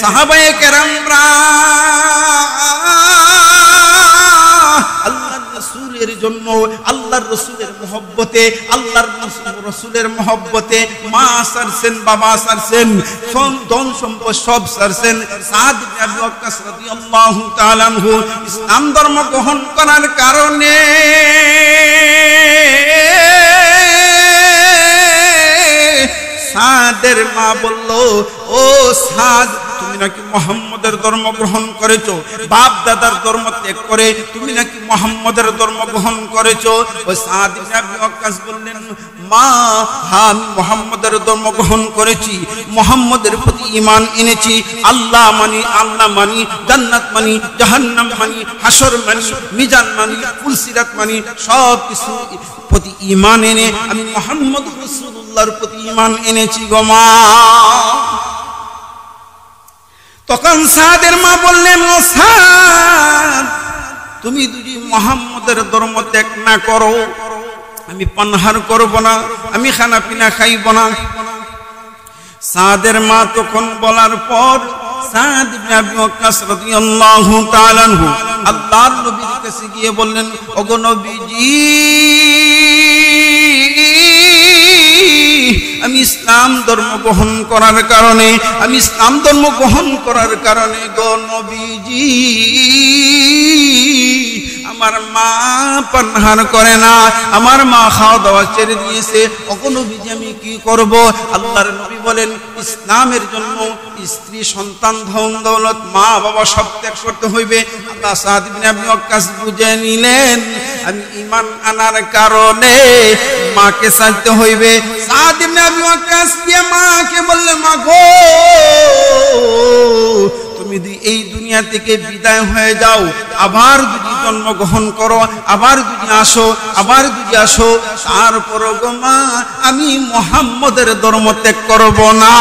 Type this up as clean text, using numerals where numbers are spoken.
সাহাবায়ে কেরামরা আল্লাহর রাসূলের জন্য আল্লাহর রাসূলের মহব্বতে আল্লাহর রাসূলের মহব্বতে মা সারছেন, বাবা সারছেন, ধন সম্পদ সব সারছেন। সাদ ইবনে আবি ওয়াক্কাস রাদিয়াল্লাহু তাআলা আনহু ইসলাম ধর্ম গ্রহণ করার কারণে সাদের মা বলল, ও সাদ, তুমি নাকি মুহাম্মদের ধর্ম গ্রহণ করেছো, বাপ দাদার ধর্ম ত্যাগ করে তুমি নাকি মুহাম্মদের ধর্ম গ্রহণ করেছো। ওই সাদ ইবনে আবি ওয়াক্কাস বললেন, মা, হ্যাঁ আমি মুহাম্মদের ধর্ম গ্রহণ করেছি, মুহাম্মদের প্রতি ঈমান এনেছি। আল্লাহ মানি, আল্লাহ মানি, জান্নাত মানি, জাহান্নাম মানি, হাসর মানি, মিজান মানি, ফুলসিরাত মানি, সব কিছু প্রতি ঈমান এনে আমি মুহাম্মদ রাসূলুল্লাহর প্রতি ঈমান এনেছি গো মা। তখন সাদের মা বললেন, ও সাদ, তুমি যদি মুহাম্মদের ধর্ম ত্যাগ না করো আমি পানাহার করব না, আমি খানা পিনা খাইব না। সাদের মা তখন বলার পর সাদ ইবনে আবি ওয়াক্কাস রাদিয়াল্লাহু তাআলা আনহু আল্লাহর নবীর কাছে গিয়ে বললেন, ওগো নবীজি, আমি ইসলাম ধর্ম গ্রহণ করার কারণে, আমি ইসলাম ধর্ম গ্রহণ করার কারণে গো নবীজি, আমার মা পানাহার করে না, আমার মা খাওয়া দাওয়া ছেড়ে দিয়েছে, ওগো নবীজি আমি কি করব? আল্লাহর নবী বলেন, ইসলামের জন্য স্ত্রী, সন্তান, ধন দৌলত, মা বাবা সব ত্যাগ করতে হইবে। আল্লাহ সাদ ইবনে আবি ওয়াক্কাস বুঝে নিলেন আমি ঈমান আনার কারণে মাকে ছাড়তে হইবে। সাদ ইবনে আবি ওয়াক্কাস দিয়ে মাকে বললেন, মা গো, তুমি যদি এই দুনিয়া থেকে বিদায় হয়ে যাও, আবার যদি জন্মগ্রহণ করো, আবার যদি আসো, আবার যদি আসো, তারপর গো মা আমি মুহাম্মদের ধর্ম ত্যাগ করব না।